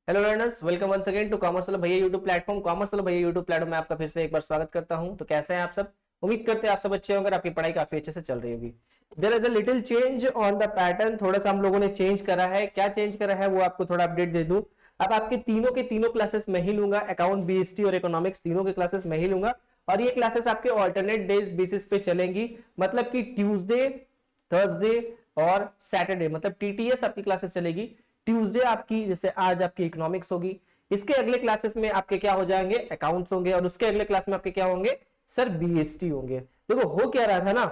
Hello learners, welcome once again to commerce वाला भैया YouTube platform. Commerce वाला भैया यूट्यूब प्लेटफॉर्म में आपका फिर से एक बार स्वागत करता हूं। तो कैसे हैं आप सब? उम्मीद करते हैं आप सब अच्छे होंगे, आपकी पढ़ाई काफी अच्छे से चल रही होगी। There is a little change on the pattern, थोड़ा सा हम लोगों ने चेंज करा है। क्या चेंज करा है वो आपको थोड़ा अपडेट दे दूं। अब आपके तीनों के तीनों क्लासेस मैं ही लूंगा, अकाउंट, बीएसटी और इकोनॉमिक्स, तीनों के क्लासेस मैं ही लूंगा। और ये क्लासेस आपके ऑल्टरनेट डेज बेसिस पे चलेंगी, मतलब कि ट्यूसडे, थर्सडे और सैटरडे, मतलब टीटीएस आपकी क्लासेस चलेगी। ट्यूसडे आपकी, जैसे आज आपकी इकोनॉमिक्स होगी, इसके अगले क्लासेस में आपके क्या हो जाएंगे, अकाउंट्स होंगे, और उसके अगले क्लास में आपके क्या होंगे सर, बीएसटी होंगे। देखो हो क्या रहा था ना,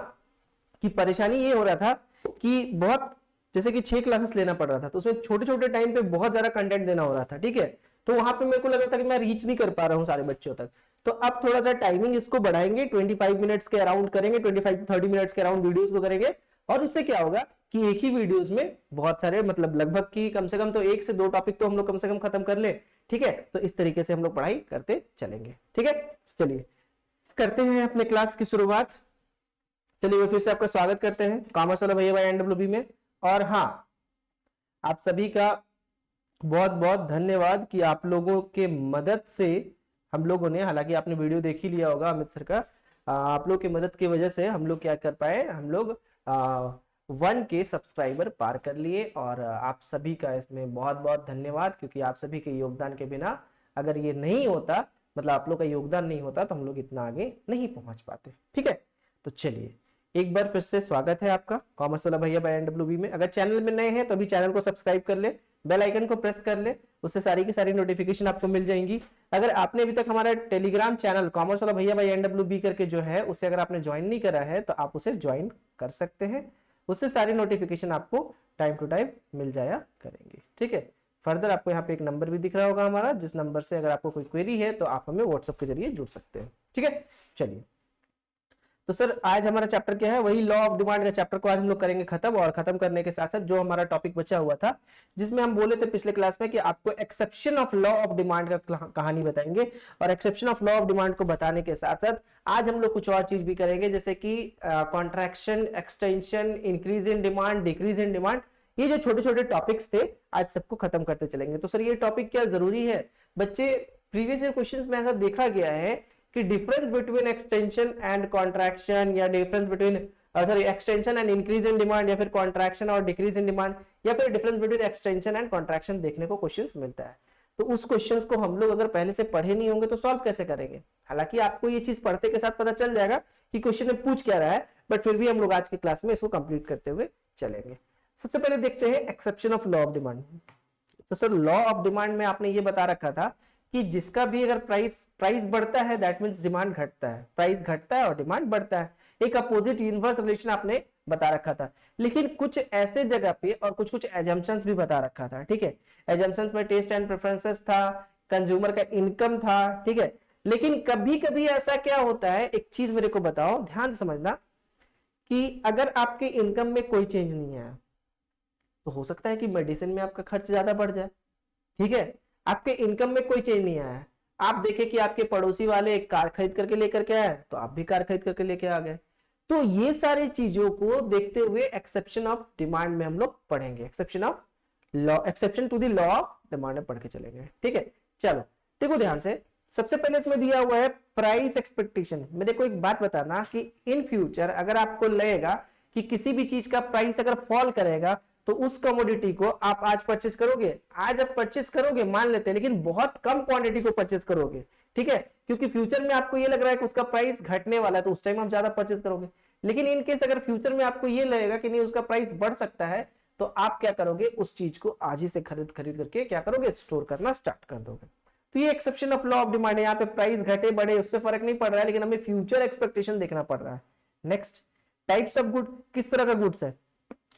कि परेशानी ये हो रहा था कि बहुत, जैसे कि 6 क्लासेस लेना पड़ रहा था, तो उसमें छोटे छोटे टाइम पे बहुत ज्यादा कंटेंट देना हो रहा था। ठीक है, तो वहां पे मेरे को लग रहा था कि मैं रीच नहीं कर पा रहा हूँ सारे बच्चों तक। तो अब थोड़ा सा टाइमिंग इसको बढ़ाएंगे, 25 मिनट्स के अराउंड करेंगे, 25 to 30 मिनट्स के अराउंड वीडियोस को करेंगे। और उससे क्या होगा कि एक ही वीडियोस में बहुत सारे, मतलब लगभग की कम से कम तो 1 से 2 टॉपिक तो हम लोग कम से कम खत्म कर ले। ठीक है, तो इस तरीके से हम लोग पढ़ाई करते चलेंगे। ठीक है, चलिए करते हैं अपने क्लास की शुरुआत। चलिए फिर से आपका स्वागत करते हैं कॉमर्स वाला भैया भाई एनडब्ल्यूबी में। और हाँ, आप सभी का बहुत बहुत धन्यवाद कि आप लोगों के मदद से हम लोगों ने, हालांकि आपने वीडियो देख ही लिया होगा अमित सर का, आप लोग की मदद की वजह से हम लोग क्या कर पाए, हम लोग 1K सब्सक्राइबर पार कर लिए। और आप सभी का इसमें बहुत बहुत धन्यवाद, क्योंकि आप सभी के योगदान के बिना अगर ये नहीं होता, मतलब आप लोग का योगदान नहीं होता, तो हम लोग इतना आगे नहीं पहुंच पाते। ठीक है, तो चलिए एक बार फिर से स्वागत है आपका कॉमर्स वाला भैया बाय एनडब्ल्यूबी में। अगर चैनल में नए हैं तो अभी चैनल को सब्सक्राइब कर ले, बेल आइकन को प्रेस कर ले, उससे सारी की सारी नोटिफिकेशन आपको मिल जाएंगी। अगर आपने अभी तक हमारा टेलीग्राम चैनल कॉमर्स वाला भैया बाय एनडब्ल्यूबी करके जो है, उसे अगर आपने ज्वाइन नहीं करा है तो आप उसे ज्वाइन कर सकते हैं। उससे सारी नोटिफिकेशन आपको टाइम टू टाइम मिल जाया करेंगे। ठीक है, फर्दर आपको यहाँ पे एक नंबर भी दिख रहा होगा हमारा, जिस नंबर से अगर आपको कोई क्वेरी है तो आप हमें व्हाट्सएप के जरिए जुड़ सकते हैं। ठीक है, चलिए तो सर आज हमारा चैप्टर क्या है, वही लॉ ऑफ डिमांड का चैप्टर को आज हम लोग करेंगे खत्म। और खत्म करने के साथ साथ जो हमारा टॉपिक बचा हुआ था, जिसमें हम बोले थे पिछले क्लास में कि आपको exception of law of demand का कहानी बताएंगे। और exception of law of demand को बताने के साथ साथ आज हम लोग कुछ और चीज भी करेंगे, जैसे कि contraction, extension, increase in demand, decrease in demand. ये जो छोटे छोटे टॉपिक्स थे, आज सबको खत्म करते चलेंगे। तो सर ये टॉपिक क्या जरूरी है बच्चे? प्रीवियस ईयर क्वेश्चंस में ऐसा देखा गया है कि difference between extension and contraction, या difference between sorry extension and increase in demand, या फिर कॉन्ट्रैक्शन और डिक्रीज इन डिमांड, या फिर difference between extension and contraction देखने को क्वेश्चंस मिलता है। तो उस क्वेश्चंस को हम लोग अगर पहले से पढ़े नहीं होंगे तो सॉल्व कैसे करेंगे? हालांकि आपको ये चीज पढ़ते के साथ पता चल जाएगा कि क्वेश्चन में पूछ क्या रहा है, बट फिर भी हम लोग आज की क्लास में इसको कंप्लीट करते हुए चलेंगे। सबसे पहले देखते हैं exception of law of demand. तो सर लॉ ऑफ डिमांड में आपने ये बता रखा था कि जिसका भी अगर प्राइस बढ़ता है दैट मींस डिमांड घटता है, प्राइस घटता है और डिमांड बढ़ता है। एक अपोजिट इनवर्स रिलेशन आपने बता रखा था। लेकिन कुछ ऐसे जगह पे और कुछ कुछ एजम्पशंस भी बता रखा था। ठीक है, एजम्पशंस में टेस्ट एंड प्रेफरेंसेस था, कंज्यूमर का इनकम था। ठीक है, लेकिन कभी कभी ऐसा क्या होता है, एक चीज मेरे को बताओ, ध्यान से समझना, कि अगर आपके इनकम में कोई चेंज नहीं है तो हो सकता है कि मेडिसिन में आपका खर्च ज्यादा बढ़ जाए। ठीक है, आपके इनकम में कोई चेंज नहीं आया है, आप देखें कि आपके पड़ोसी वाले एक कार खरीद करके लेकर के आए तो आप भी कार खरीद करके लेके आ गए। तो ये सारी चीजों को देखते हुए एक्सेप्शन ऑफ डिमांड में हम लोग पढ़ेंगे, exception of law, exception to the law of demand में पढ़ के चलेंगे। ठीक है, चलो देखो ध्यान से। सबसे पहले इसमें दिया हुआ है प्राइस एक्सपेक्टेशन। मेरे को एक बात बताना कि इन फ्यूचर अगर आपको लगेगा कि किसी भी चीज का प्राइस अगर फॉल करेगा तो उस कमोडिटी को आप आज परचेज करोगे? आज आप परचेज करोगे मान लेते हैं, लेकिन बहुत कम क्वांटिटी को परचेज करोगे। ठीक है, क्योंकि फ्यूचर में आपको ये लग रहा है कि उसका प्राइस घटने वाला है, तो उस टाइम आप ज्यादा परचेज करोगे। लेकिन इन केस अगर फ्यूचर में आपको ये लगेगा कि नहीं उसका प्राइस बढ़ सकता है, तो आप क्या करोगे, उस चीज को आज ही से खरीद खरीद करके क्या करोगे, स्टोर करना स्टार्ट कर दोगे। तो ये exception of law of demand है। यहाँ पे प्राइस घटे बढ़े उससे फर्क नहीं पड़ रहा है, लेकिन हमें फ्यूचर एक्सपेक्टेशन देखना पड़ रहा है। नेक्स्ट, टाइप्स ऑफ गुड, किस तरह का गुड्स है,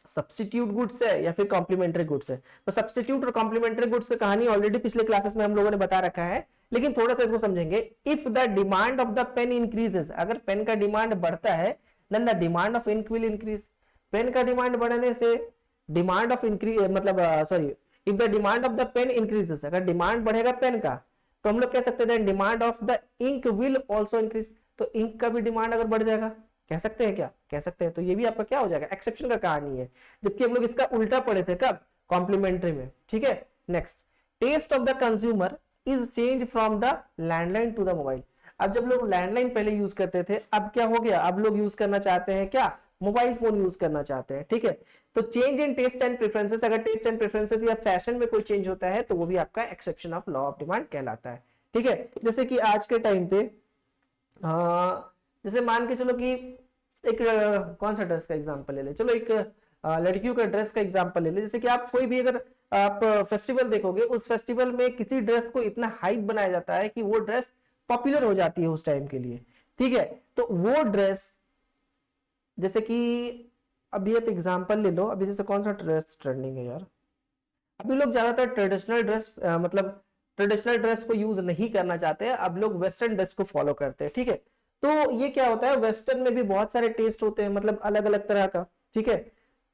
सब्स्टिट्यूट गुड्स है या फिर कॉम्प्लीमेंट्री गुड्स है। तो सब्स्टिट्यूट और कॉम्प्लीमेंट्री गुड्स की कहानी ऑलरेडी पिछले क्लासेस में हम लोगों ने बता रखा है, लेकिन थोड़ा सा इसको समझेंगे। If the demand of the pen increases, अगर पेन का डिमांड बढ़ता है, then the demand of ink will increase. Pen का डिमांड बढ़ने से डिमांड ऑफ इंक्रीज, मतलब sorry, if the demand of the pen increases, अगर डिमांड बढ़ेगा पेन का, तो हम लोग कह सकते हैं demand of the ink will also increase. तो इंक का भी डिमांड अगर बढ़ जाएगा, कह सकते हैं क्या, कह सकते हैं। तो ये भी आपका क्या हो जाएगा, एक्सेप्शन का कहानी है। जबकि हम लोग इसका उल्टा पढ़े थे, कब, कॉम्प्लीमेंट्री में। ठीक है, next, taste of the consumer is change from the landline to the mobile. अब जब लोग लैंडलाइन पहले यूज करते थे, अब क्या हो गया, अब लोग यूज करना चाहते हैं क्या, मोबाइल फोन यूज करना चाहते हैं। ठीक है, तो change in taste and preferences, अगर टेस्ट एंड प्रेफरेंसेस या फैशन में कोई चेंज होता है तो वो भी आपका exception of law of demand कहलाता है। ठीक है, जैसे कि आज के टाइम पे जैसे मान के चलो कि एक कौन सा ड्रेस का एग्जांपल ले ले, चलो एक लड़कियों का ड्रेस का एग्जांपल ले ले। जैसे कि आप कोई भी अगर आप फेस्टिवल देखोगे, उस फेस्टिवल में किसी ड्रेस को इतना हाइप बनाया जाता है कि वो ड्रेस पॉपुलर हो जाती है उस टाइम के लिए। ठीक है, तो वो ड्रेस, जैसे कि अभी आप एग्जांपल ले लो, अभी जैसे कौन सा ड्रेस ट्रेंडिंग है यार, अभी लोग ज्यादातर ट्रेडिशनल ड्रेस मतलब ट्रेडिशनल ड्रेस को यूज नहीं करना चाहते हैं, अब लोग वेस्टर्न ड्रेस को फॉलो करते हैं। ठीक है, तो ये क्या होता है, वेस्टर्न में भी बहुत सारे टेस्ट होते हैं, मतलब अलग अलग तरह का। ठीक है,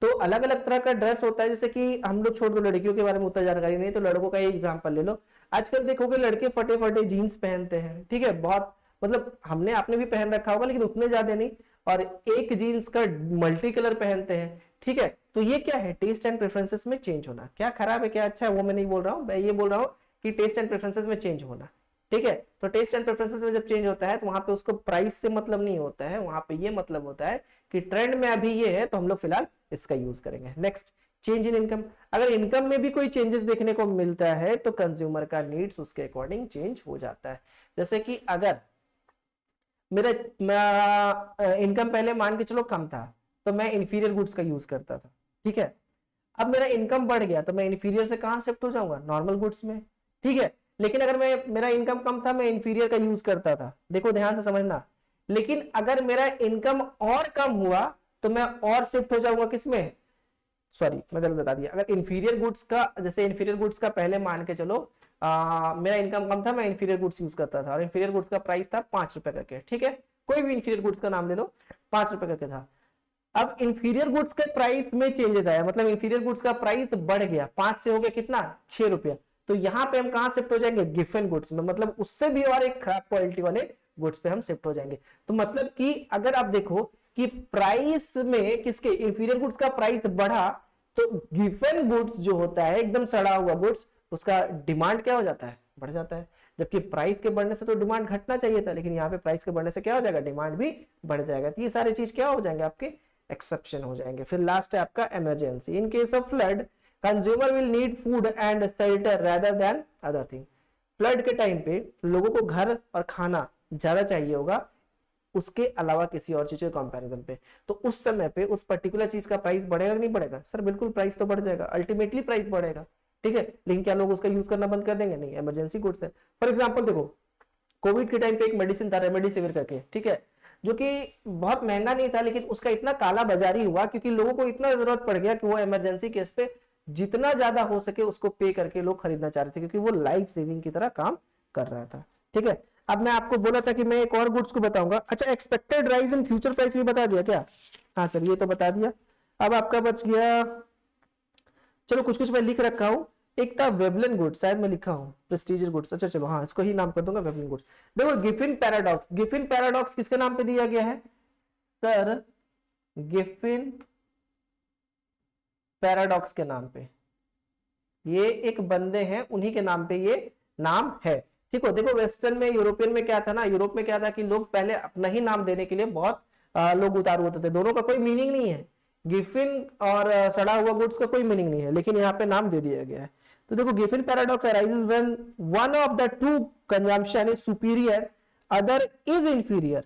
तो अलग अलग तरह का ड्रेस होता है। जैसे कि हम लोग छोड़ दो, लड़कियों के बारे में उतना जानकारी नहीं, तो लड़कों का ही एग्जांपल ले लो। आजकल देखोगे लड़के फटे फटे जीन्स पहनते हैं। ठीक है, बहुत मतलब हमने आपने भी पहन रखा होगा, लेकिन उतने ज्यादा नहीं, और एक जीन्स का मल्टी कलर पहनते हैं। ठीक है, तो ये क्या है, टेस्ट एंड प्रेफरेंसेस में चेंज होना। क्या खराब है क्या अच्छा है वो मैं नहीं बोल रहा हूँ, मैं ये बोल रहा हूँ कि टेस्ट एंड प्रेफरेंसेस में चेंज होना। ठीक है, तो टेस्ट एंड प्रेफरेंसेस में जब चेंज होता है तो वहां पे उसको प्राइस से मतलब नहीं होता है, वहां पे ये मतलब होता है कि ट्रेंड में अभी ये है तो हम लोग फिलहाल इसका यूज करेंगे। Next, change in income. अगर इनकम में भी कोई चेंजेस देखने को मिलता है तो कंज्यूमर का नीड्स उसके अकॉर्डिंग चेंज हो जाता है। जैसे कि अगर मेरा इनकम पहले मान के चलो कम था तो मैं इंफीरियर गुड्स का यूज करता था। ठीक है, अब मेरा इनकम बढ़ गया तो मैं इंफीरियर से कहां शिफ्ट हो जाऊंगा, नॉर्मल गुड्स में। ठीक है, लेकिन अगर मेरा इनकम कम था, मैं इंफीरियर का यूज करता था, देखो ध्यान से समझना। लेकिन अगर मेरा इनकम और कम हुआ तो मैं और शिफ्ट हो जाऊंगा किसमें, सॉरी मैं गलत बता दिया। अगर इंफीरियर गुड्स का, जैसे इंफीरियर गुड्स का पहले मान के चलो मेरा इनकम कम था, मैं इंफीरियर गुड्स यूज करता था, और इंफीरियर गुड्स का प्राइस था 5 रुपए करके। ठीक है, कोई भी इंफीरियर गुड्स का नाम ले लो, 5 रुपए करके था। अब इंफीरियर गुड्स के प्राइस में चेंजेस आया, मतलब इंफीरियर गुड्स का प्राइस बढ़ गया, 5 से हो गया कितना, 6 रुपया। तो यहां पे हम कहां शिफ्ट हो जाएंगे, गिफन गुड्स में, मतलब उससे भी और एक खराब क्वालिटी वाले गुड्स पे हम शिफ्ट हो जाएंगे। तो मतलब कि अगर आप देखो कि प्राइस में किसके, इंफीरियर गुड्स का प्राइस बढ़ा तो गिफन गुड्स जो होता है एकदम सड़ा हुआ गुड्स, उसका डिमांड क्या हो जाता है, बढ़ जाता है। जबकि प्राइस के बढ़ने से तो डिमांड घटना चाहिए था, लेकिन यहाँ पे प्राइस के बढ़ने से क्या हो जाएगा, डिमांड भी बढ़ जाएगा। तो ये सारी चीज क्या हो जाएंगे, आपके एक्सेप्शन हो जाएंगे। फिर लास्ट है आपका emergency. In case of flood consumer will need food and shelter rather than other thing. Flood के टाइम पे लोगों को घर और खाना ज्यादा चाहिए होगा उसके अलावा किसी और चीज के कंपैरिजन पे। तो उस समय पे उस पर्टिकुलर चीज का प्राइस बढ़ेगा कि नहीं बढ़ेगा, सर बिल्कुल प्राइस तो बढ़ जाएगा, अल्टीमेटली प्राइस बढ़ेगा। ठीक है, लेकिन क्या लोग उसका यूज करना बंद कर देंगे, नहीं, इमरजेंसी गुड्स है। फॉर एग्जाम्पल देखो, कोविड के टाइम पे एक मेडिसिन था रेमडेसिविर करके, ठीक है, जो कि बहुत महंगा नहीं था, लेकिन उसका इतना काला बाजारी हुआ क्योंकि लोगों को इतना जरूरत पड़ गया कि वो इमरजेंसी केस पे जितना ज्यादा हो सके उसको पे करके लोग खरीदना चाह रहे थे, क्योंकि वो लाइफ सेविंग की तरह काम कर रहा था। ठीक है, अब मैं आपको बोला था कि मैं एक और गुड्स को बताऊंगा। अच्छा, expected rise in future price ये बता दिया क्या, हाँ सर ये तो बता दिया। अब आपका बच गया, चलो कुछ कुछ मैं लिख रखा हूं। एक था वेबलिन गुड्स, शायद मैं लिखा हूं प्रेस्टीजियस गुड्स, अच्छा चलो हाँ इसको ही नाम कर दूंगा वेबलिन गुड्स। देखो गिफिन पैराडॉक्स, गिफिन पैराडॉक्स किसके नाम पे दिया गया है सर, गिफिन पैराडॉक्स के नाम पे, ये एक बंदे हैं उन्हीं के नाम पे ये नाम है। ठीक हो, देखो वेस्टर्न में यूरोपियन में क्या था ना, यूरोप में क्या था कि लोग पहले अपना ही नाम देने के लिए बहुत लोग उतारू होते थे, दोनों का कोई मीनिंग नहीं है, गिफिन और सड़ा हुआ गुड्स का कोई मीनिंग नहीं है, लेकिन यहाँ पे नाम दे दिया गया है। तो देखो Giffen paradox arises when one of the two consumption is superior other is inferior,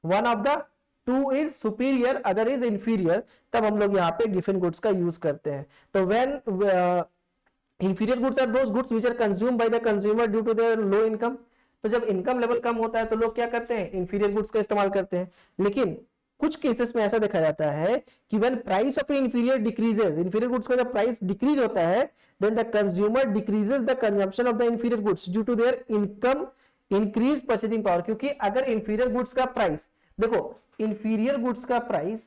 one of the two is superior other is inferior, तब हम लोग यहाँ पे गिफिन गुड्स का यूज करते हैं। तो when inferior goods are those goods which are consumed by the consumer due to their low income. तो जब इनकम लेवल कम होता है तो लोग क्या करते हैं, इंफीरियर गुड्स का इस्तेमाल करते हैं। लेकिन कुछ केसेस में ऐसा देखा जाता है कि when price of inferior decreases, inferior goods का जब प्राइस डिक्रीज होता है, then the consumer decreases the consumption of the inferior goods due to their income increase purchasing power. क्योंकि अगर इंफीरियर गुड्स का प्राइस, देखो इंफीरियर गुड्स का price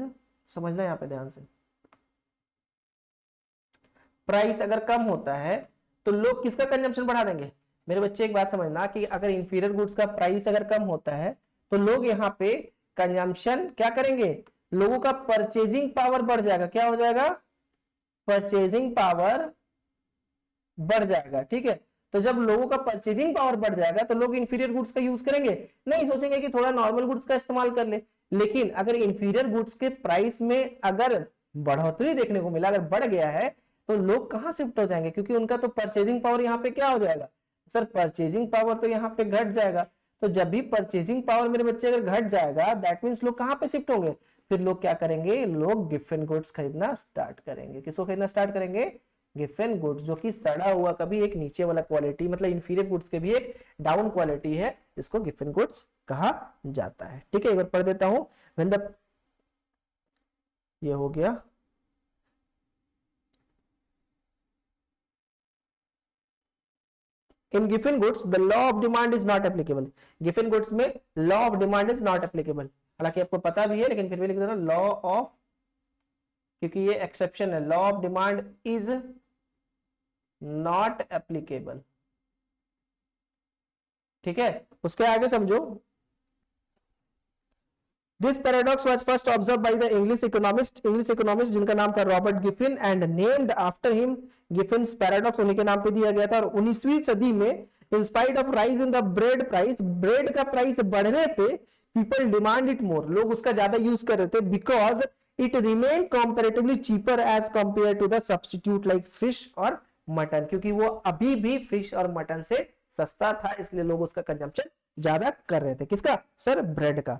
समझना यहां पे ध्यान से, प्राइस अगर कम होता है तो लोग किसका कंजम्पशन बढ़ा देंगे। मेरे बच्चे एक बात समझना कि अगर इंफीरियर गुड्स का प्राइस अगर कम होता है तो लोग यहाँ पे कंजम्पशन क्या करेंगे, लोगों का परचेजिंग पावर बढ़ जाएगा। क्या हो जाएगा, परचेजिंग पावर बढ़ जाएगा। ठीक है, तो जब लोगों का परचेजिंग पावर बढ़ जाएगा तो लोग इंफीरियर गुड्स का यूज करेंगे, नहीं सोचेंगे कि थोड़ा नॉर्मल गुड्स का इस्तेमाल कर ले। लेकिन अगर इंफीरियर गुड्स के प्राइस में अगर बढ़ोतरी देखने को मिला, अगर बढ़ गया है, तो लोग कहां शिफ्ट हो जाएंगे, क्योंकि उनका तो परचेजिंग पावर यहाँ पे क्या हो जाएगा सर, परचेजिंग पावर तो यहाँ पे घट जाएगा। तो जब भी परचेजिंग पावर मेरे बच्चे अगर घट जाएगा, दैट मीन्स लोग कहां पे शिफ्ट होंगे, फिर लोग क्या करेंगे, लोग गिफ्ट गुड्स खरीदना स्टार्ट करेंगे। किसको खरीदना स्टार्ट करेंगे, गिफ्ट गुड्स, जो कि सड़ा हुआ का भी एक नीचे वाला क्वालिटी, मतलब इंफीरियर गुड्स के भी एक डाउन क्वालिटी है, जिसको गिफ्ट गुड्स कहा जाता है। ठीक है, एक बार पढ़ देता हूं। व्हेन द, ये हो गया, in Giffen goods the law of demand is not applicable. Giffen goods में law of demand is not applicable, हालांकि आपको पता भी है लेकिन फिर भी लिख देना लॉ ऑफ, क्योंकि ये एक्सेप्शन है, law of demand is not applicable. ठीक है, उसके आगे समझो। This paradox was first observe by the English economist जिनका नाम था Robert Giffen and named after him. Giffen's paradox उन्हीं के नाम पे दिया गया था। और 19वीं सदी में in spite of rise in the bread price, bread का प्राइस बढ़ने पे पीपल डिमांड इट मोर, लोग उसका ज्यादा यूज कर रहे थे, because it remain comparatively cheaper as compare to the substitute like fish और मटन, क्योंकि वो अभी भी फिश और मटन से सस्ता था, इसलिए लोग उसका कंजम्पशन ज्यादा कर रहे थे। किसका सर, ब्रेड का।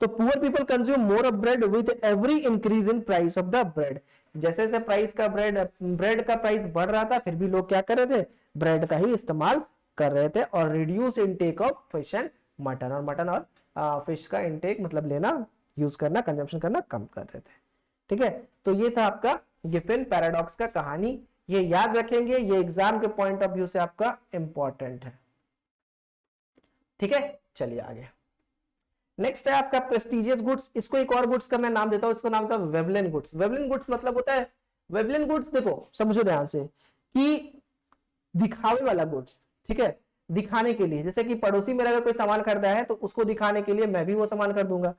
तो poor people consume more of bread with every increase in price of the bread. जैसे जैसे प्राइस का ब्रेड का प्राइस बढ़ रहा था, फिर भी लोग क्या कर रहे थे, ब्रेड का ही इस्तेमाल कर रहे थे। और reduce intake of fish and mutton, और मटन और फिश का इनटेक मतलब लेना, यूज करना, कंजम्पशन करना कम कर रहे थे। ठीक है, तो ये था आपका गिफिन पैराडॉक्स का कहानी। ये याद रखेंगे, ये एग्जाम के पॉइंट ऑफ व्यू से आपका इंपॉर्टेंट है। ठीक है, चलिए आगे। नेक्स्ट है आपका प्रेस्टिजियस गुड्स। इसको एक और गुड्स का मैं नाम देता हूं, इसको नाम था वेबलिन गुड्स। वेबलिन गुड्स मतलब होता है, वेबलिन गुड्स देखो समझो ध्यान से, कि दिखावे वाला गुड्स। ठीक है, दिखाने के लिए, जैसे कि पड़ोसी मेरा अगर कोई सामान खरीदा है तो उसको दिखाने के लिए मैं भी वो सामान कर दूंगा।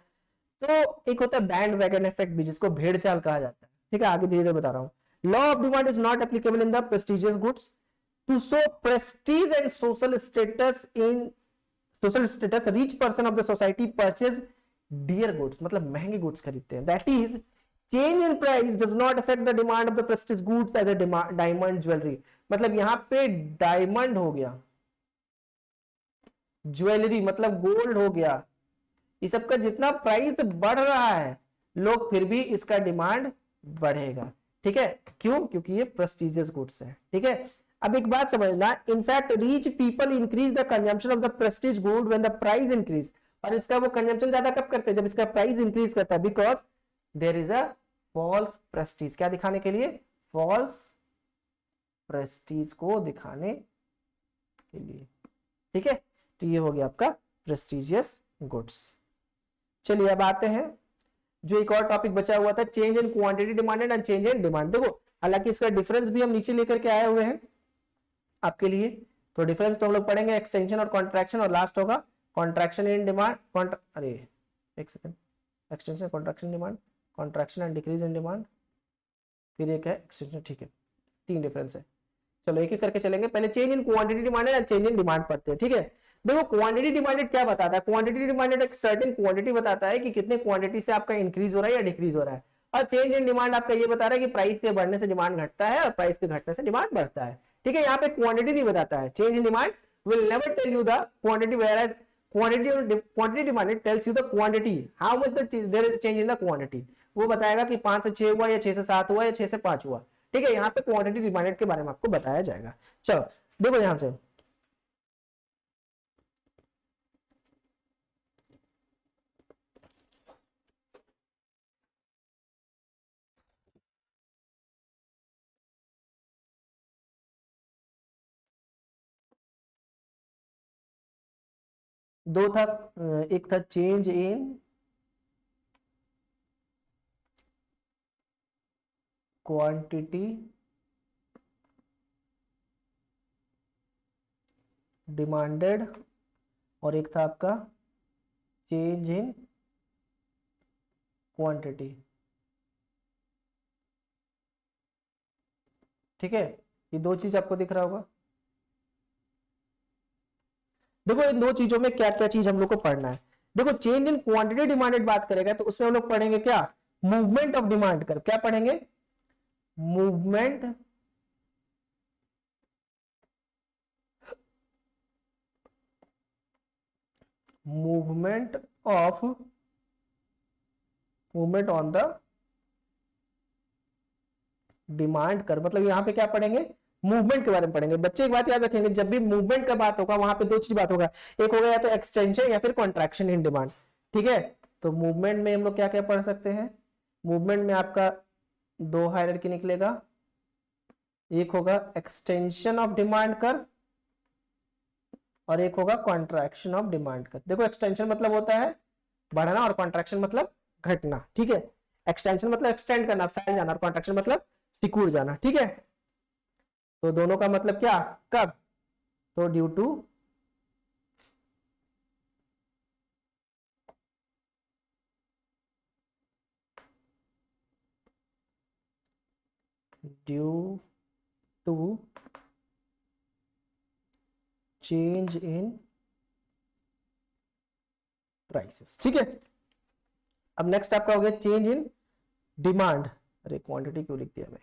तो एक होता है बैंड वैगन इफेक्ट भी, जिसको भेड़ चाल कहा जाता है। ठीक है, आगे धीरे धीरे बता रहा हूं। Law of demand is not applicable in the prestigious goods to show prestige and social status in social status rich person of the society purchase dear goods, मतलब महंगे गुड्स खरीदते हैं। That is change in price does not affect the demand of the prestige goods as a diamond jewellery. मतलब यहां पे diamond हो गया, jewellery मतलब गोल्ड हो गया, इस सब का जितना प्राइस बढ़ रहा है, लोग फिर भी इसका डिमांड बढ़ेगा। ठीक है, क्यों, क्योंकि ये प्रेस्टिजियस गुड्स है। ठीक है, अब एक बात समझना, in fact reach people increase the consumption of the Prestige good when the price increase. और इसका वो कंजम्पशन ज्यादा कब करते हैं, जब इसका प्राइस इंक्रीज करता है, because there is a false prestige. क्या दिखाने के लिए, फॉल्स प्रेस्टीज को दिखाने के लिए। ठीक है, तो ये हो गया आपका प्रेस्टिजियस गुड्स। चलिए अब आते हैं, जो एक और टॉपिक बचा हुआ था, change in quantity demanded and change in demand. देखो हालांकि इसका डिफरेंस भी हम नीचे लेकर के आए हुए हैं आपके लिए, तो डिफरेंस तो हम लोग पढ़ेंगे, एक्सटेंशन और कॉन्ट्रैक्शन, और लास्ट होगा कॉन्ट्रैक्शन इन डिमांड, अरे एक second, extension contraction demand, contraction and decrease in demand, फिर एक है एक्सटेंशन। ठीक है, 3 डिफरेंस है। चलो एक एक करके चलेंगे, पहले change in quantity demanded and change in demand पढ़ते हैं। ठीक है, देखो क्वांटिटी डिमांडेड क्या बताता है, क्वांटिटी डिमांडेड एक सर्टेन क्वांटिटी बताता है कि कितने क्वांटिटी से आपका इंक्रीज हो रहा है या डिक्रीज हो रहा है। और चेंज इन डिमांड आपका ये बता रहा है कि प्राइस के बढ़ने से डिमांड घटता है और प्राइस के घटने से डिमांड बढ़ता है। ठीक है, यहाँ पे क्वांटिटी नहीं बताता है। Change in demand will never tell you the quantity, whereas quantity demanded tells you the quantity, how much there is a change in the quantity। वो बताएगा कि 5 से 6 हुआ या 6 से 7 हुआ या 6 से 5 हुआ। ठीक है, यहाँ पे क्वांटिटी डिमांडेड के बारे में आपको बताया जाएगा। चलो देखो यहां से, दो था, एक था चेंज इन क्वांटिटी डिमांडेड और एक था आपका चेंज इन क्वांटिटी। ठीक है, ये दो चीज आपको दिख रहा होगा। देखो इन दो चीजों में क्या क्या चीज हम लोग को पढ़ना है। देखो चेंज इन क्वांटिटी डिमांडेड बात करेगा तो उसमें हम लोग पढ़ेंगे क्या, मूवमेंट ऑफ डिमांड कर्व। क्या पढ़ेंगे, movement movement of movement on the demand curve. मतलब यहां पे क्या पढ़ेंगे, मूवमेंट के बारे में पढ़ेंगे। बच्चे एक बात याद रखेंगे, जब भी मूवमेंट का बात होगा वहां पे दो चीज बात होगा, एक होगा या तो एक्सटेंशन या फिर कॉन्ट्रैक्शन इन डिमांड। ठीक है, तो मूवमेंट में हम लोग क्या क्या पढ़ सकते हैं, मूवमेंट में आपका दो हायरार्की निकलेगा, एक होगा एक्सटेंशन ऑफ डिमांड कर्व और एक होगा कॉन्ट्रैक्शन ऑफ डिमांड कर्व। देखो एक्सटेंशन मतलब होता है बढ़ना और कॉन्ट्रैक्शन मतलब घटना। ठीक है, एक्सटेंशन मतलब एक्सटेंड करना, फैल जाना, और कॉन्ट्रैक्शन मतलब सिकुड़ जाना। ठीक है, तो दोनों का मतलब क्या, कब, तो due to change in prices. ठीक है, अब नेक्स्ट आपका हो गया चेंज इन डिमांड। अरे क्वांटिटी क्यों लिख दिया मैं,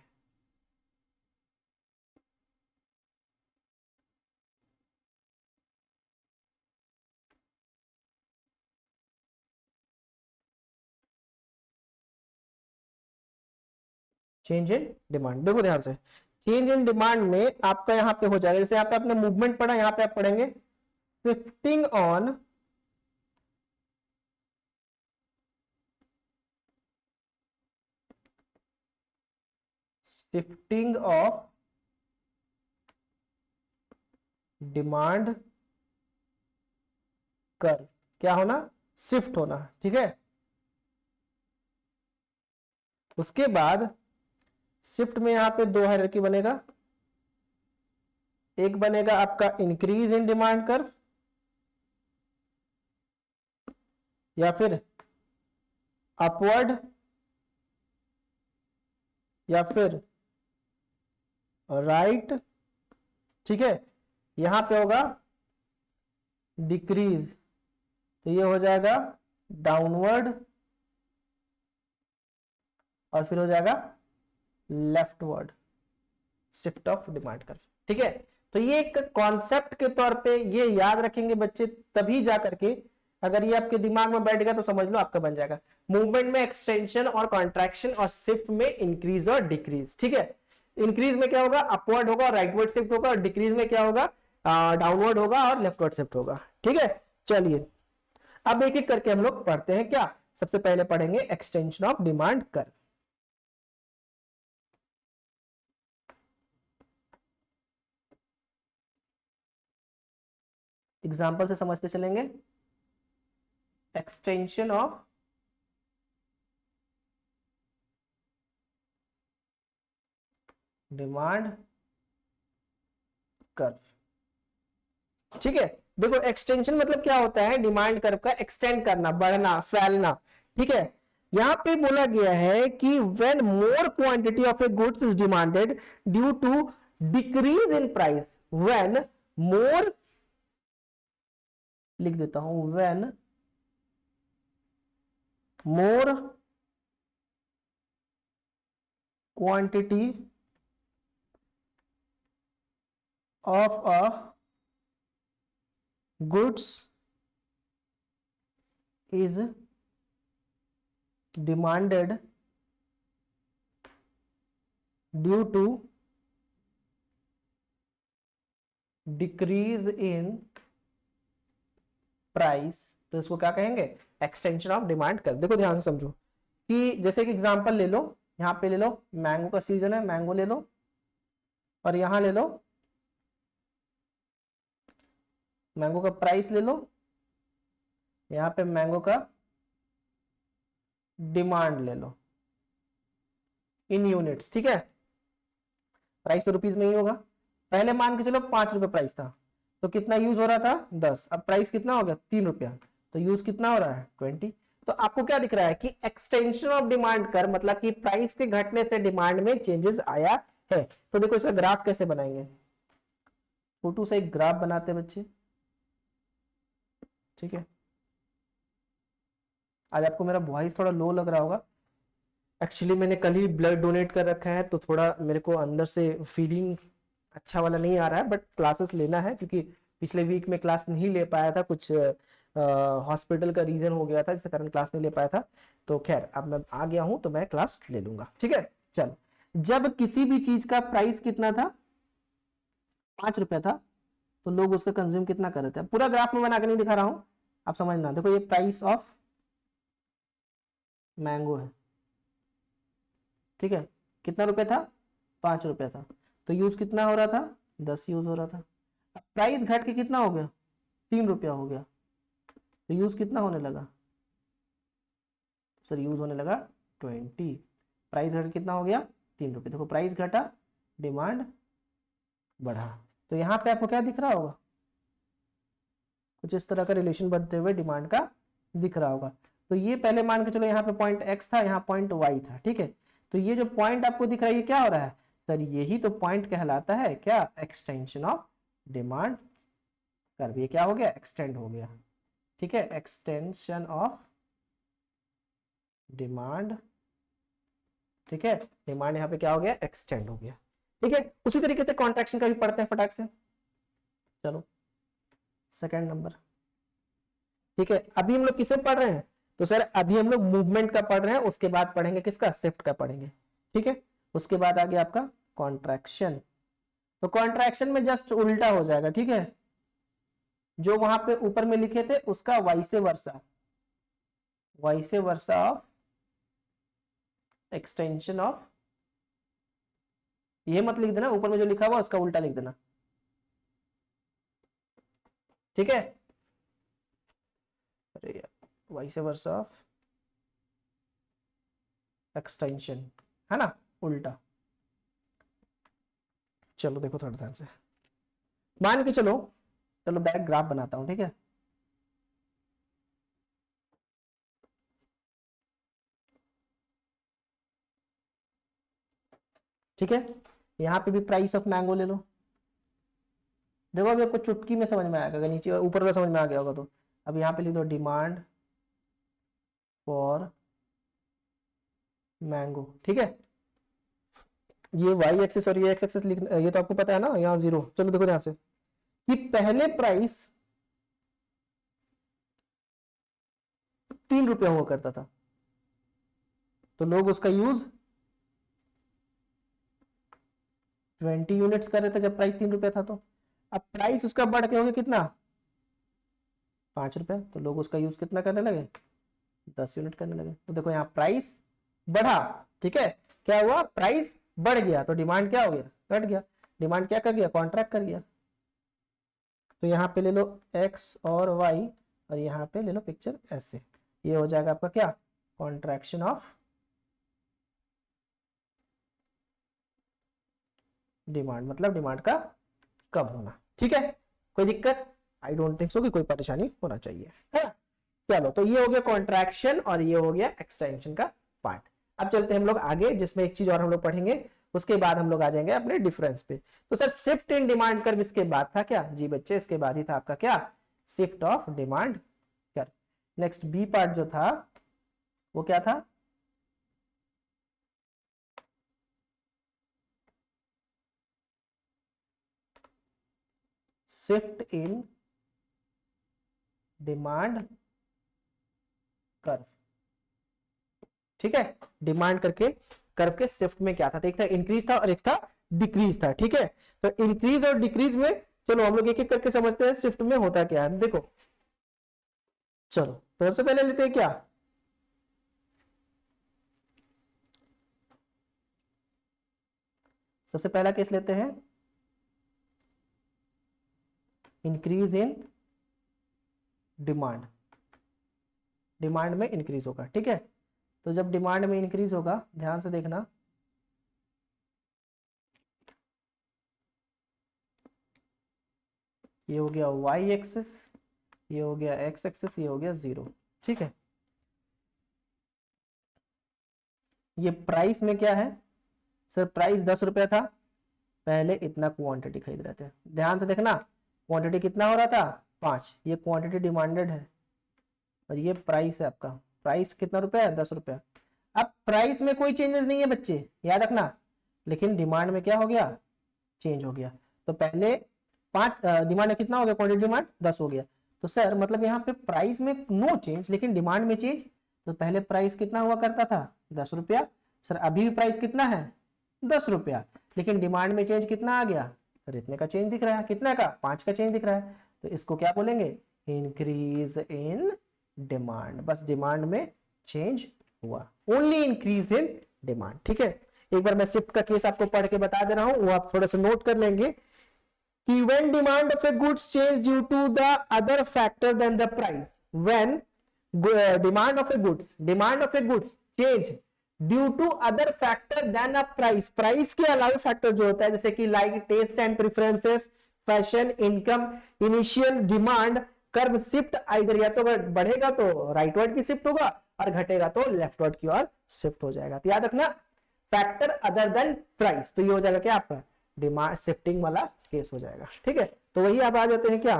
चेंज इन डिमांड। देखो ध्यान से, चेंज इन डिमांड में आपका यहाँ पे हो जाएगा, जैसे यहाँ पे आपने मूवमेंट पढ़ा, यहाँ पे आप पढ़ेंगे shifting on shifting of demand curve. क्या होना, शिफ्ट होना। ठीक है, उसके बाद शिफ्ट में यहां पे दो हायरार्की बनेगा, एक बनेगा आपका इंक्रीज इन डिमांड कर्व या फिर अपवर्ड या फिर राइट। ठीक है, यहां पे होगा डिक्रीज, तो ये हो जाएगा डाउनवर्ड और फिर हो जाएगा leftward, shift of demand curve. ठीक है, तो ये एक कॉन्सेप्ट के तौर पे ये याद रखेंगे बच्चे, तभी जा करके अगर ये आपके दिमाग में बैठ गया तो समझ लो आपका बन जाएगा। मूवमेंट में एक्सटेंशन और कॉन्ट्रैक्शन और शिफ्ट में इंक्रीज और डिक्रीज। ठीक है, इंक्रीज में क्या होगा, अपवर्ड होगा और राइटवर्ड शिफ्ट होगा, और डिक्रीज में क्या होगा, डाउनवर्ड होगा और लेफ्टवर्ड शिफ्ट होगा। ठीक है, चलिए अब एक एक करके हम लोग पढ़ते हैं। क्या, सबसे पहले पढ़ेंगे extension of demand curve. Example से समझते चलेंगे। Extension of demand curve. ठीक है, देखो एक्सटेंशन मतलब क्या होता है, डिमांड कर्व का एक्सटेंड करना, बढ़ना, फैलना। ठीक है, यहां पे बोला गया है कि when more quantity of a goods is demanded due to decrease in price, when more, लिख देता हूं, when more quantity of a goods is demanded due to decrease in price, तो इसको क्या कहेंगे, एक्सटेंशन ऑफ डिमांड कर्व। देखो ध्यान से समझो कि जैसे कि एग्जांपल ले लो, यहां पे ले लो मैंगो का सीजन है, मैंगो ले लो, और यहां ले लो मैंगो का प्राइस ले लो, यहां पे मैंगो का डिमांड ले लो इन यूनिट्स। ठीक है, प्राइस तो रुपीज में ही होगा। पहले मान के चलो 5 रुपए प्राइस था, तो कितना यूज हो रहा था 10, अब प्राइस कितना हो गया 3 रुपया, तो यूज कितना हो रहा है 20। तो आपको क्या दिख रहा है कि एक्सटेंशन ऑफ डिमांड कर मतलब कि प्राइस के घटने से डिमांड में चेंजेस आया है। तो देखो इसका ग्राफ कैसे बनाएंगे, छोटू सा एक ग्राफ बनाते हैं बच्चे, ठीक है। आज आपको मेरा वॉइस थोड़ा लो लग रहा होगा, एक्चुअली मैंने कल ही ब्लड डोनेट कर रखा है, तो थोड़ा मेरे को अंदर से फीलिंग अच्छा वाला नहीं आ रहा है, बट क्लासेस लेना है क्योंकि पिछले वीक में क्लास नहीं ले पाया था, कुछ हॉस्पिटल का रीजन हो गया था जिसके कारण क्लास नहीं ले पाया था। तो खैर अब मैं आ गया हूं तो मैं क्लास ले लूंगा, ठीक है। चल, जब किसी भी चीज का प्राइस कितना था, 5 रुपया था, तो लोग उसका कंज्यूम कितना कर रहे थे। पूरा ग्राफ में बना के नहीं दिखा रहा हूं, आप समझना। देखो ये प्राइस ऑफ मैंगो है, ठीक है। कितना रुपया था, 5 रुपया था, तो यूज कितना हो रहा था, 10 यूज हो रहा था। प्राइस घट के कितना हो गया, 3 रुपया हो गया, तो यूज कितना होने लगा सर, यूज होने लगा 20। प्राइस घट कितना हो गया, 3 रुपये। देखो प्राइस घटा, डिमांड बढ़ा, तो यहाँ पे आपको क्या दिख रहा होगा, कुछ इस तरह का रिलेशन बनते हुए डिमांड का दिख रहा होगा। तो ये पहले मान के चलो यहाँ पे पॉइंट एक्स था, यहाँ पॉइंट वाई था, ठीक है। तो ये जो पॉइंट आपको दिख रहा है ये क्या हो रहा है सर, यही तो पॉइंट कहलाता है क्या, एक्सटेंशन ऑफ डिमांड कर्व। ये क्या हो गया, एक्सटेंड हो गया, ठीक है, एक्सटेंशन ऑफ डिमांड, ठीक है। डिमांड यहाँ पे क्या हो गया, एक्सटेंड हो गया, ठीक है। उसी तरीके से कॉन्ट्रैक्शन का भी पढ़ते हैं फटाक से, चलो सेकंड नंबर, ठीक है। अभी हम लोग किसे पढ़ रहे हैं, तो सर अभी हम लोग मूवमेंट का पढ़ रहे हैं, उसके बाद पढ़ेंगे किसका, शिफ्ट का पढ़ेंगे, ठीक है। उसके बाद आ गया आपका कॉन्ट्रैक्शन। तो कॉन्ट्रैक्शन में जस्ट उल्टा हो जाएगा, ठीक है। जो वहां पे ऊपर में लिखे थे उसका vice versa, vice versa of extension of, ये मत लिख देना, ऊपर में जो लिखा हुआ उसका उल्टा लिख देना, ठीक है। अरे यार, वाइसे वर्सा ऑफ एक्सटेंशन, है ना, उल्टा। चलो देखो थोड़ा ध्यान से, मान के चलो, चलो बैक ग्राफ बनाता हूं, ठीक है। ठीक है, यहाँ पे भी प्राइस ऑफ मैंगो ले लो। देखो अभी आपको चुटकी में समझ में आएगा, अगर नीचे ऊपर का समझ में आ गया होगा तो। अब यहाँ पे लिख दो डिमांड फॉर मैंगो, ठीक है। ये वाई एक्सिस और ये एक्स एक्सिस लिख, ये तो आपको पता है ना, यहाँ 0। चलो देखो ध्यान से कि पहले प्राइस 3 रुपया हुआ करता था, तो लोग उसका यूज 20 यूनिट्स कर रहे थे जब प्राइस 3 रुपया था। तो अब प्राइस उसका बढ़ के हो गया कितना, 5 रुपया, तो लोग उसका यूज कितना करने लगे, 10 यूनिट करने लगे। तो देखो यहाँ प्राइस बढ़ा, ठीक है। क्या हुआ, प्राइस बढ़ गया, तो डिमांड क्या हो गया, घट गया। डिमांड क्या कर गया, कॉन्ट्रैक्ट कर गया। तो यहाँ पे ले लो एक्स और वाई, और यहाँ पे ले लो पिक्चर ऐसे, ये हो जाएगा आपका क्या, कॉन्ट्रैक्शन ऑफ डिमांड, मतलब डिमांड का कम होना, ठीक है। कोई दिक्कत, आई डोंट थिंक सो कि कोई परेशानी होना चाहिए, है ना। चलो, तो ये हो गया कॉन्ट्रैक्शन और ये हो गया एक्सटेंशन का पार्ट। अब चलते हैं हम लोग आगे, जिसमें एक चीज और हम लोग पढ़ेंगे, उसके बाद हम लोग आ जाएंगे अपने डिफरेंस पे। तो sir shift in demand curve इसके बाद था क्या, जी बच्चे इसके बाद ही था आपका क्या, shift of demand curve. Next B part जो था वो क्या था, शिफ्ट इन डिमांड कर्व, ठीक है। डिमांड करके कर्व के शिफ्ट में क्या था, तो एक था इंक्रीज था और एक था डिक्रीज था, ठीक है। तो इंक्रीज और डिक्रीज में चलो हम लोग एक एक करके समझते हैं शिफ्ट में होता क्या है। देखो चलो, तो सबसे पहले लेते हैं क्या, सबसे पहला केस लेते हैं इंक्रीज इन डिमांड, डिमांड में इंक्रीज होगा, ठीक है। तो जब डिमांड में इंक्रीज होगा, ध्यान से देखना, ये हो गया वाई एक्सिस, ये हो गया एक्स एक्सिस, ये हो गया 0, ठीक है। ये प्राइस में क्या है सर, प्राइस 10 रुपया था, पहले इतना क्वांटिटी खरीद रहे थे, ध्यान से देखना, क्वांटिटी कितना हो रहा था 5, ये क्वांटिटी डिमांडेड है और ये प्राइस है आपका, प्राइस कितना रुपया है 10 रुपया। अब प्राइस में कोई चेंजेस नहीं है बच्चे, याद रखना, लेकिन डिमांड में क्या हो गया, चेंज हो गया। तो पहले 5 डिमांड में कितना हो गया, क्वांटिटी डिमांड 10 हो गया। तो सर मतलब यहाँ पे प्राइस में नो चेंज लेकिन डिमांड में चेंज। तो पहले प्राइस कितना हुआ करता था 10 रुपया, सर अभी भी प्राइस कितना है 10 रुपया, लेकिन डिमांड में चेंज कितना आ गया, सर इतने का चेंज दिख रहा है, कितना का 5 का चेंज दिख रहा है। तो इसको क्या बोलेंगे, इंक्रीज इन डिमांड, बस डिमांड में चेंज हुआ, ओनली इंक्रीज इन डिमांड। ठीक है, एक बार मैं शिफ्ट का केस आपको पढ़ के बता दे रहा हूं, वो आप थोड़ा सा नोट कर लेंगे कि when demand of a goods change due to the other factor than the price, when demand of a goods change due to other factor than a price के अलावा फैक्टर जो होता है जैसे कि like taste and preferences, fashion, income, initial demand curve shift, either या तो अगर बढ़ेगा तो राइटवर्ड की शिफ्ट होगा और घटेगा तो लेफ्टवर्ड की ओर शिफ्ट हो जाएगा। तो याद रखना फैक्टर अदर देन प्राइस, तो ये हो जाएगा क्या आपका डिमांड शिफ्टिंग वाला केस हो जाएगा। ठीक है, तो वही आप आ जाते हैं क्या,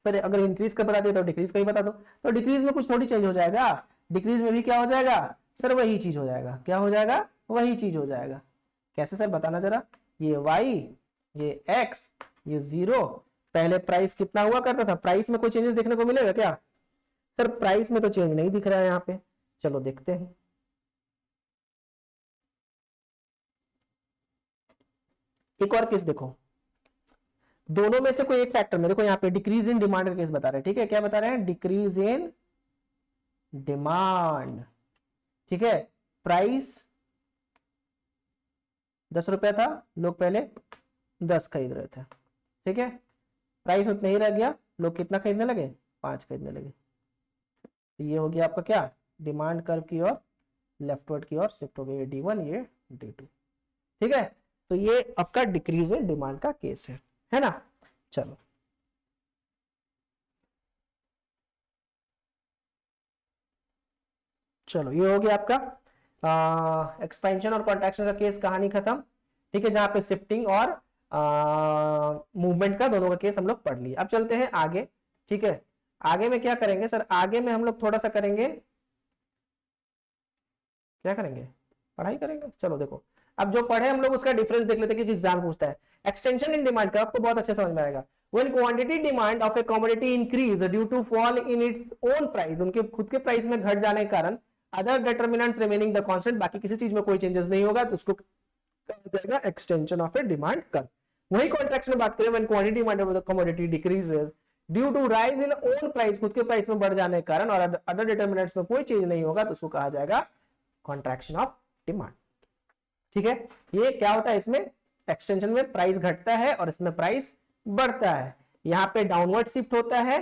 सर अगर इंक्रीज का बता दिया तो डिक्रीज का ही बता दो, तो डिक्रीज में कुछ थोड़ी चेंज हो जाएगा, डिक्रीज में भी क्या हो जाएगा सर वही चीज हो जाएगा, क्या हो जाएगा वही चीज हो जाएगा। कैसे सर बताना जरा, ये y, ये x, ये 0, पहले प्राइस कितना हुआ करता था, प्राइस में कोई चेंजेस देखने को मिलेगा क्या, सर प्राइस में तो चेंज नहीं दिख रहा है यहाँ पे, चलो देखते हैं। एक और केस देखो, दोनों में से कोई एक फैक्टर में, देखो यहाँ पे डिक्रीज इन डिमांड का केस बता रहे हैं। ठीक है, क्या बता रहे हैं, डिक्रीज इन डिमांड। ठीक है, प्राइस 10 रुपया था, लोग पहले 10 खरीद रहे थे। ठीक है, प्राइस उतना ही रह गया, लोग कितना खरीदने लगे 5 खरीदने लगे। तो ये हो गया आपका क्या डिमांड कर्व की ओर लेफ्टवर्ड की ओर शिफ्ट हो गया, ये D1 ये D2। ठीक है, तो ये आपका डिक्रीज इन डिमांड का केस है ना। चलो चलो ये हो गया आपका एक्सपेंशन और कॉन्ट्रैक्शन का केस, कहानी खत्म। ठीक है, जहां पे शिफ्टिंग और मूवमेंट का दोनों का केस हम लोग पढ़ लिए। अब चलते हैं आगे। ठीक है, आगे में क्या करेंगे सर, आगे में हम लोग थोड़ा सा करेंगे, क्या करेंगे पढ़ाई करेंगे। चलो देखो, अब जो पढ़े हम लोग उसका डिफरेंस देख लेते हैं क्योंकि एग्जाम पूछता है। एक्सटेंशन इन डिमांड का आपको बहुत अच्छे समझ में आएगा। When quantity demand of a commodity increase due to fall in its own price, उनके खुद के प्राइस में घट जाने के कारण other determinants remaining the constant, बाकी किसी चीज में कोई चेंजेस नहीं होगा, तो उसको कहा जाएगा extension of a demand curve. वही कॉन्ट्रैक्शन में बात करें, when quantity demand of the commodity decreases due to rise in own price, खुद के प्राइस में बढ़ जाने के कारण और अदर डिटर्मिनेंट्स में कोई चेंज नहीं होगा, तो उसको कहा जाएगा कॉन्ट्रैक्शन ऑफ डिमांड। ठीक है, ये क्या होता है, इसमें एक्सटेंशन में प्राइस घटता है और इसमें प्राइस बढ़ता है, यहाँ पे डाउनवर्ड शिफ्ट होता है।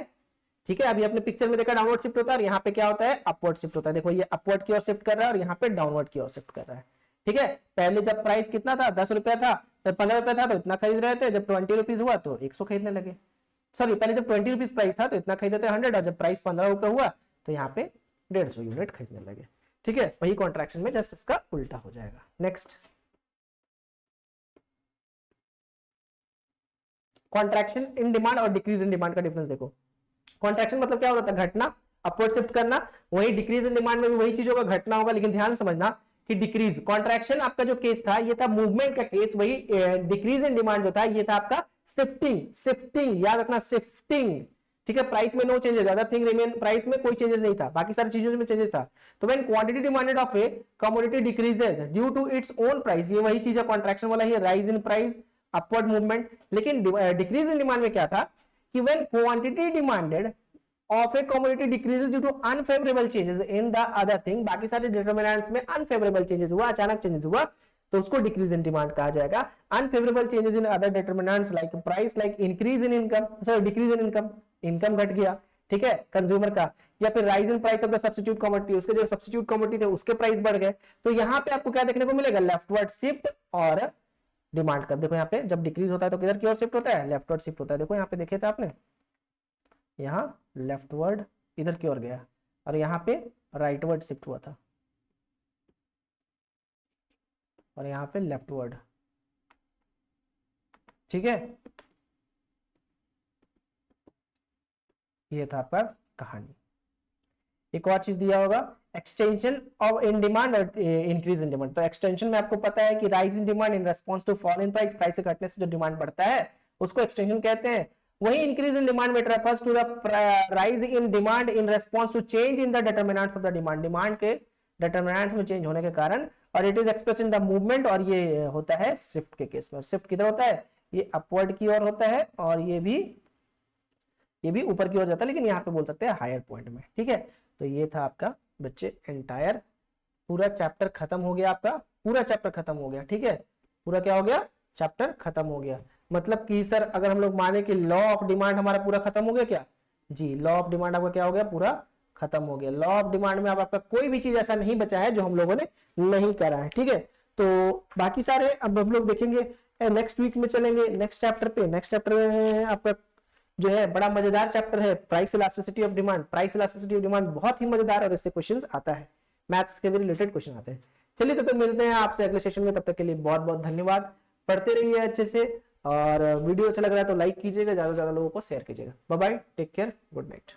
ठीक है, अभी आपने पिक्चर में देखा डाउनवर्ड शिफ्ट होता है, और यहाँ पे क्या होता है अपवर्ड शिफ्ट होता है। देखो ये अपवर्ड की ओर शिफ्ट कर रहा है और यहाँ पे डाउनवर्ड की ओर शिफ्ट कर रहा है। ठीक है, पहले जब प्राइस कितना था 10 रुपया था, जब 15 रुपया था तो इतना खरीद रहे थे, जब 20 रुपीज हुआ तो 100 खरीदने लगे। सॉरी, पहले जब 20 रुपीज प्राइस था तो इतना खरीदते थे 100, और जब प्राइस 15 रुपया हुआ तो यहाँ पे 150 यूनिट खरीदने लगे। ठीक है, वही कॉन्ट्रैक्शन में जस्ट इसका उल्टा हो जाएगा। नेक्स्ट, कॉन्ट्रैक्शन इन डिमांड और डिक्रीज इन डिमांड का डिफरेंस देखो। कॉन्ट्रैक्शन मतलब क्या होता है, घटना, अपवर्ड शिफ्ट करना। वही डिक्रीज इन डिमांड में भी वही चीज होगा, घटना होगा, लेकिन ध्यान समझना कि डिक्रीज कॉन्ट्रैक्शन आपका जो केस था ये था मूवमेंट का केस, वही डिक्रीज इन डिमांड जो था ये था आपका शिफ्टिंग। शिफ्टिंग याद रखना, शिफ्टिंग। ठीक है, प्राइस में no changes, other thing remain, price में कोई चेंजेस नहीं था, बाकी सारी चीजों में चेंजेस था। तो when quantity demanded of a commodity decreases due to its own price, ये वही चीज है कॉन्ट्रैक्शन वाला ही, rise in price, upward movement. लेकिन डिक्रीज इन डिमांड में क्या था कि when quantity demanded of a commodity decreases due to unfavourable changes in the other thing, बाकी सारे डिटरमिनेंट्स में अनफेवरेबल चेंजेस हुआ, अचानक चेंजेस हुआ, तो उसको डिक्रीज इन डिमांड कहा जाएगा। Unfavourable changes in other determinants like price, like increase in income, sorry decrease in income, income घट गया, ठीक है कंज्यूमर का, या फिर rise in price of the substitute commodity, उसके जो सब्स्टिट्यूट कमोडिटी थे उसके प्राइस बढ़ गए, तो यहाँ पे आपको क्या देखने को मिलेगा, लेफ्टवर्ड शिफ्ट और डिमांड कर। देखो यहाँ पे जब डिक्रीज होता है तो किधर की ओर शिफ्ट होता है, लेफ्टवर्ड शिफ्ट होता है। देखो यहाँ पे देखे थे आपने, यहाँ लेफ्टवर्ड इधर की ओर गया और यहाँ पे राइटवर्ड शिफ्ट हुआ था, और यहाँ पे लेफ्टवर्ड। ठीक है, ये था आपका कहानी। एक और चीज दिया होगा, एक्सटेंशन ऑफ इन डिमांड और इंक्रीज इन डिमांड। तो एक्सटेंशन में आपको पता है कि rise in demand in response to fall in price, price से घटने से जो डिमांड बढ़ता है उसको एक्सटेंशन कहते हैं। वही इंक्रीज इन डिमांड में refers to the rise in demand in response to change in the determinants of the demand, demand के डिटरमिनेंट्स में चेंज होने के कारण, और it is express in the movement, और ये होता है शिफ्ट के केस में। शिफ्ट किधर होता है, ये अपवर्ड की ओर होता है, और ये भी ऊपर की ओर जाता है, लेकिन यहाँ पे बोल सकते हैं हायर पॉइंट में। ठीक है, तो ये था आपका बच्चे एंटायर पूरा चैप्टर खत्म हो गया, आपका पूरा चैप्टर खत्म हो गया। ठीक है, पूरा क्या हो गया, चैप्टर खत्म हो गया। मतलब कि सर अगर हम लोग माने कि लॉ ऑफ डिमांड हमारा पूरा खत्म हो गया क्या, जी लॉ ऑफ डिमांड आपका क्या हो गया, पूरा खत्म हो गया। लॉ ऑफ डिमांड में अब आपका कोई भी चीज ऐसा नहीं बचा है जो हम लोगों ने नहीं करा है। ठीक है, तो बाकी सारे अब हम लोग देखेंगे नेक्स्ट वीक में, चलेंगे नेक्स्ट चैप्टर पे। नेक्स्ट चैप्टर में आपका जो है बड़ा मजेदार चैप्टर है, price elasticity of demand. Price elasticity of demand बहुत ही मजेदार और इससे क्वेश्चंस आता है, मैथ्स के भी रिलेटेड क्वेश्चन आते हैं। चलिए तो मिलते हैं आपसे अगले सेशन में, तब तक के लिए बहुत बहुत धन्यवाद। पढ़ते रहिए अच्छे से, और वीडियो अच्छा लग रहा है तो लाइक कीजिएगा, ज्यादा से ज्यादा लोगों को शेयर कीजिएगा। Bye bye, take care, good night.